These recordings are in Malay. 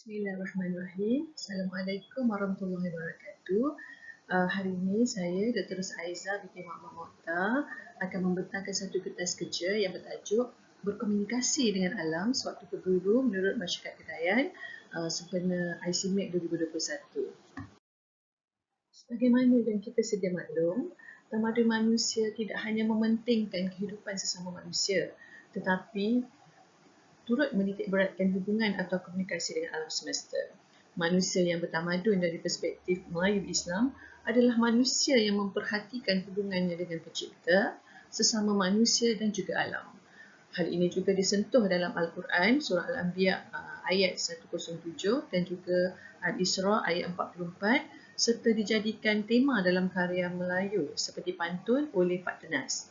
Bismillahirrahmanirrahim. Assalamualaikum warahmatullahi wabarakatuh. Hari ini saya, Dr. Aiza binti Muhammad Mokhtar, akan membentangkan satu kertas kerja yang bertajuk Berkomunikasi dengan Alam sewaktu berburu menurut Masyarakat Kedayan sempena ICMEC 2021. Sebagaimana yang kita sedia maklum, tamadun manusia tidak hanya mementingkan kehidupan sesama manusia, tetapi turut menitikberatkan hubungan atau komunikasi dengan alam semesta. Manusia yang bertamadun dari perspektif Melayu Islam adalah manusia yang memperhatikan hubungannya dengan pencipta, sesama manusia dan juga alam. Hal ini juga disentuh dalam Al-Quran, surah Al-Anbiya ayat 107 dan juga Al-Isra ayat 44 serta dijadikan tema dalam karya Melayu seperti pantun oleh Pak Tenas.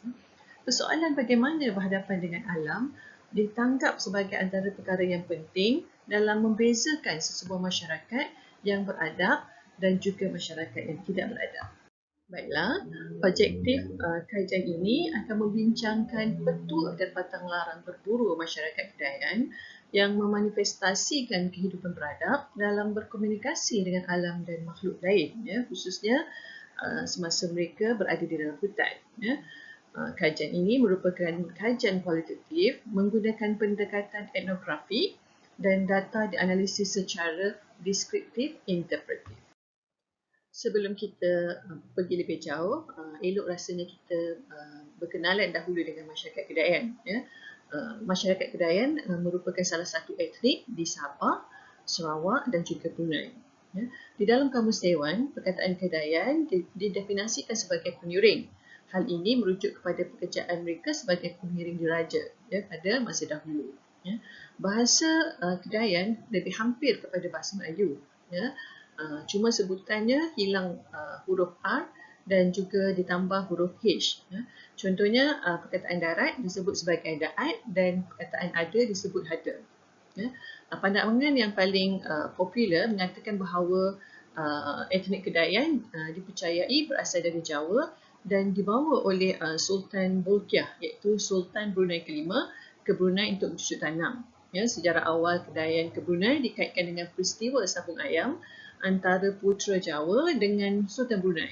Persoalan bagaimana berhadapan dengan alam ditangkap sebagai antara perkara yang penting dalam membezakan sesebuah masyarakat yang beradab dan juga masyarakat yang tidak beradab. Baiklah, objektif kajian ini akan membincangkan petua dan patang larang berburu masyarakat Kedayan yang memanifestasikan kehidupan beradab dalam berkomunikasi dengan alam dan makhluk lain, khususnya semasa mereka berada di dalam hutan. Kajian ini merupakan kajian kualitatif menggunakan pendekatan etnografik dan data dianalisis secara deskriptif interpretif. Sebelum kita pergi lebih jauh, elok rasanya kita berkenalan dahulu dengan masyarakat Kedayan. Masyarakat Kedayan merupakan salah satu etnik di Sabah, Sarawak dan juga Brunei. Di dalam Kamus Dewan, perkataan Kedayan didefinisikan sebagai penyuring. Hal ini merujuk kepada pekerjaan mereka sebagai pengiring diraja pada masa dahulu. Bahasa Kedayan lebih hampir kepada bahasa Melayu. Cuma sebutannya hilang huruf R dan juga ditambah huruf H. Contohnya perkataan darat disebut sebagai daat dan perkataan ada disebut hada. Pandangan yang paling popular mengatakan bahawa etnik Kedayan dipercayai berasal dari Jawa dan dibawa oleh Sultan Bolkiah, iaitu Sultan Brunei kelima ke Brunei untuk bercucuk tanam. Sejarah awal Kedayan ke Brunei dikaitkan dengan peristiwa sabung ayam antara Putera Jawa dengan Sultan Brunei.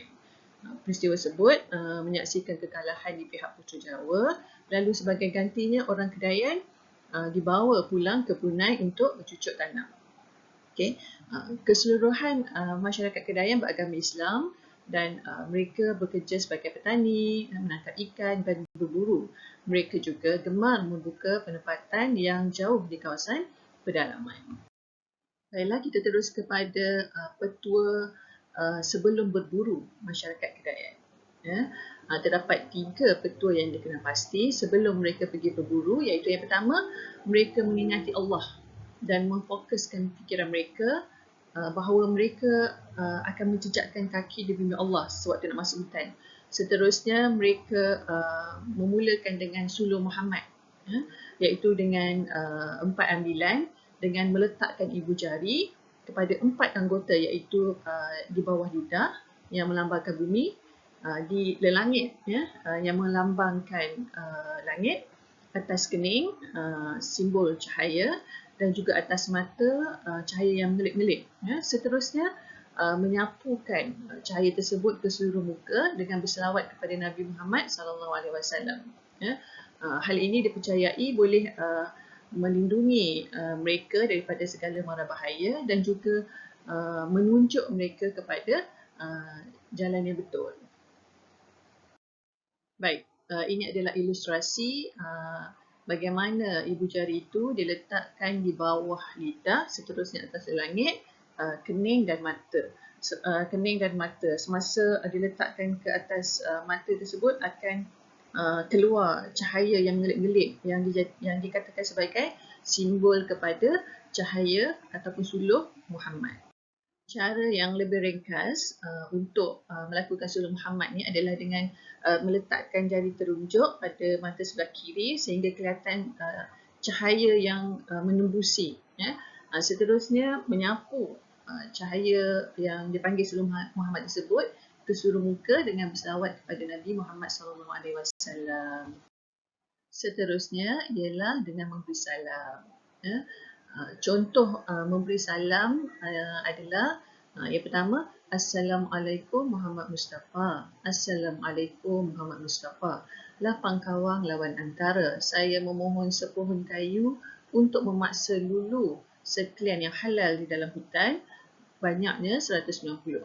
Peristiwa tersebut menyaksikan kekalahan di pihak Putera Jawa, lalu sebagai gantinya orang Kedayan dibawa pulang ke Brunei untuk bercucuk tanam. Keseluruhan masyarakat Kedayan beragama Islam dan mereka bekerja sebagai petani, menangkap ikan dan berburu. Mereka juga gemar membuka penempatan yang jauh di kawasan pedalaman. Baiklah, kita terus kepada petua sebelum berburu masyarakat Kedayan. Terdapat 3 petua yang dikenal pasti sebelum mereka pergi berburu, iaitu yang pertama, mereka mengingati Allah dan memfokuskan fikiran mereka bahawa mereka akan menjejakkan kaki di bumi Allah sewaktu nak masuk hutan. Seterusnya, mereka memulakan dengan sulung Muhammad, iaitu dengan 4 ambilan dengan meletakkan ibu jari kepada 4 anggota, iaitu di bawah lidah yang melambangkan bumi, di langit yang melambangkan langit, atas kening simbol cahaya dan juga atas mata cahaya yang mengelik-ngelik. Seterusnya menyapukan cahaya tersebut ke seluruh muka dengan berselawat kepada Nabi Muhammad SAW. Hal ini dipercayai boleh melindungi mereka daripada segala mara bahaya dan juga menunjuk mereka kepada jalan yang betul. Baik, ini adalah ilustrasi bagaimana ibu jari itu diletakkan di bawah lidah, seterusnya atas langit, kening dan mata. Kening dan mata semasa diletakkan ke atas mata tersebut akan keluar cahaya yang mengelik-ngelik yang dikatakan sebagai simbol kepada cahaya ataupun suluh Muhammad. Cara yang lebih ringkas untuk melakukan suluh Muhammad ni adalah dengan meletakkan jari terunjuk pada mata sebelah kiri sehingga kelihatan cahaya yang menembusi. Seterusnya menyapu cahaya yang dipanggil suluh Muhammad tersebut ke seluruh muka dengan berselawat kepada Nabi Muhammad SAW. Seterusnya ialah dengan memberi salam. Contoh memberi salam adalah yang pertama, Assalamualaikum Muhammad Mustafa. Assalamualaikum Muhammad Mustafa. Lapang kawang lawan antara. Saya memohon sepohon kayu untuk memaksa lulu sekalian yang halal di dalam hutan, banyaknya 190.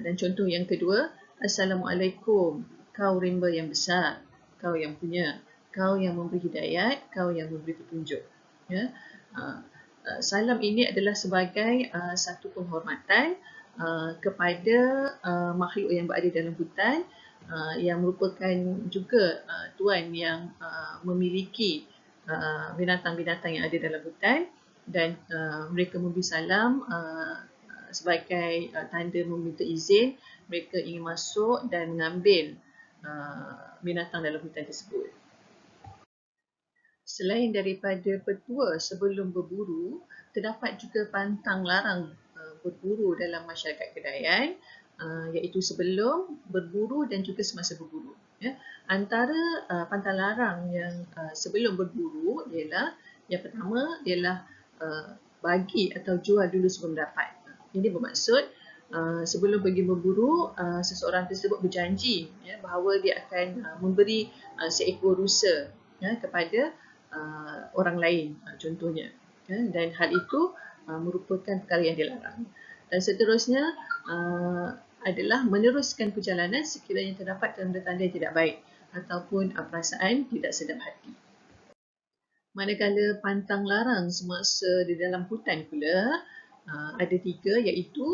Dan contoh yang kedua, Assalamualaikum, kau rimba yang besar, kau yang punya, kau yang memberi hidayat, kau yang memberi petunjuk. Ya. Salam ini adalah sebagai satu penghormatan kepada makhluk yang berada dalam hutan, yang merupakan juga tuan yang memiliki binatang-binatang yang ada dalam hutan, dan mereka memberi salam sebagai tanda meminta izin mereka ingin masuk dan mengambil binatang dalam hutan tersebut. Selain daripada petua sebelum berburu, terdapat juga pantang larang berburu dalam masyarakat Kedayan, iaitu sebelum berburu dan juga semasa berburu. Ya. Antara pantang larang yang sebelum berburu ialah, yang pertama ialah bagi atau jual dulu sebelum dapat. Ini bermaksud sebelum pergi berburu, seseorang tersebut berjanji bahawa dia akan memberi seekor rusa kepada orang lain contohnya, dan hal itu merupakan perkara yang dilarang. Dan seterusnya adalah meneruskan perjalanan sekiranya terdapat tanda-tanda yang tidak baik ataupun perasaan tidak sedap hati. Manakala pantang larang semasa di dalam hutan pula ada 3, iaitu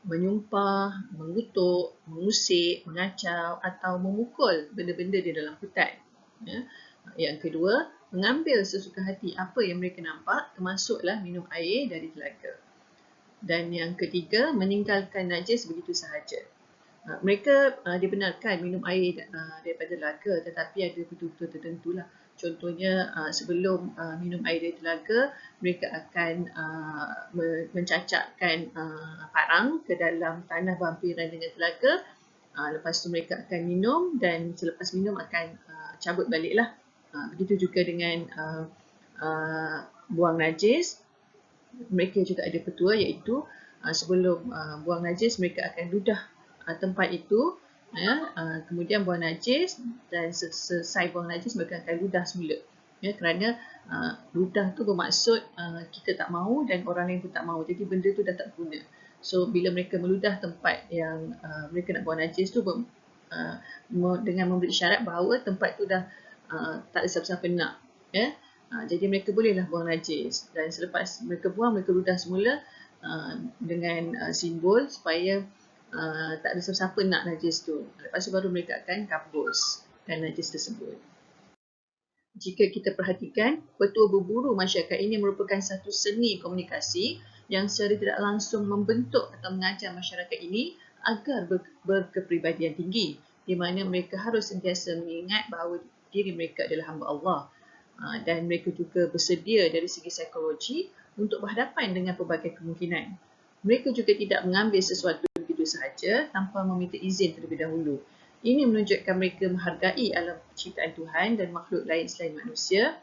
menyumpah, mengutuk, mengusik, mengacau atau memukul benda-benda di dalam hutan. Yang kedua, mengambil sesuka hati apa yang mereka nampak, termasuklah minum air dari telaga. Dan yang ketiga, meninggalkan najis begitu sahaja. Mereka dibenarkan minum air daripada telaga, tetapi ada betul-betul tertentulah. Contohnya, sebelum minum air dari telaga, mereka akan mencacapkan parang ke dalam tanah berhampiran dengan telaga. Lepas tu mereka akan minum, dan selepas minum akan cabut baliklah. Begitu juga dengan buang najis. Mereka juga ada petua, iaitu sebelum buang najis mereka akan ludah tempat itu, kemudian buang najis, dan selesai buang najis mereka akan ludah semula. Kerana ludah tu bermaksud kita tak mahu dan orang lain pun tak mahu, jadi benda tu dah tak guna. So bila mereka meludah tempat yang mereka nak buang najis tu dengan memberi isyarat bahawa tempat tu dah tak ada siapa-siapa nak, jadi mereka bolehlah buang najis, dan selepas mereka buang, mereka ludah semula dengan simbol supaya tak ada siapa-siapa nak najis tu. Lepas tu baru mereka akan kapuskan najis tersebut. Jika kita perhatikan, petua berburu masyarakat ini merupakan satu seni komunikasi yang secara tidak langsung membentuk atau mengajar masyarakat ini agar berkepribadian tinggi, di mana mereka harus sentiasa mengingat bahawa diri mereka adalah hamba Allah, dan mereka juga bersedia dari segi psikologi untuk berhadapan dengan pelbagai kemungkinan. Mereka juga tidak mengambil sesuatu begitu sahaja tanpa meminta izin terlebih dahulu. Ini menunjukkan mereka menghargai alam ciptaan Tuhan dan makhluk lain selain manusia,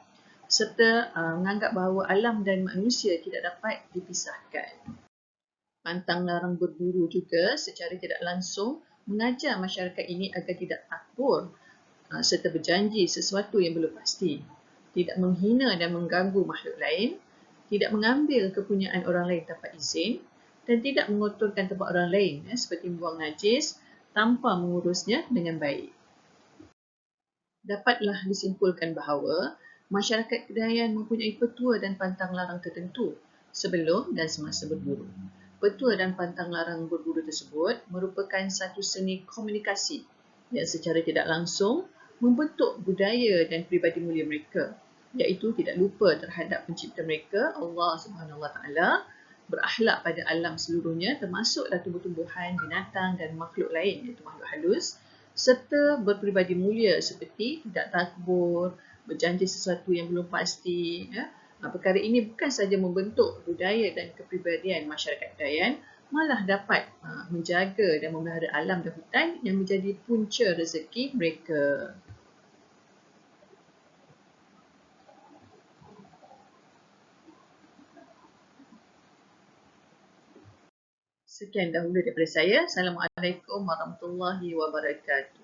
serta menganggap bahawa alam dan manusia tidak dapat dipisahkan. Pantang larang berburu juga secara tidak langsung mengajar masyarakat ini agar tidak takbur serta berjanji sesuatu yang belum pasti, tidak menghina dan mengganggu makhluk lain, tidak mengambil kepunyaan orang lain tanpa izin, dan tidak mengotorkan tempat orang lain seperti membuang najis tanpa mengurusnya dengan baik. Dapatlah disimpulkan bahawa masyarakat Kedayan mempunyai petua dan pantang larang tertentu sebelum dan semasa berburu. Petua dan pantang larang berburu tersebut merupakan satu seni komunikasi yang secara tidak langsung membentuk budaya dan pribadi mulia mereka, iaitu tidak lupa terhadap pencipta mereka, Allah Subhanahu Wa Taala, berakhlak pada alam seluruhnya, termasuklah tumbuh-tumbuhan, binatang dan makhluk lain, iaitu makhluk halus, serta berpribadi mulia seperti tidak takbur, berjanji sesuatu yang belum pasti. Perkara ini bukan sahaja membentuk budaya dan kepribadian masyarakat Dayan, malah dapat menjaga dan memelihara alam dan hutan yang menjadi punca rezeki mereka. Sekian dahulu daripada saya. Assalamualaikum warahmatullahi wabarakatuh.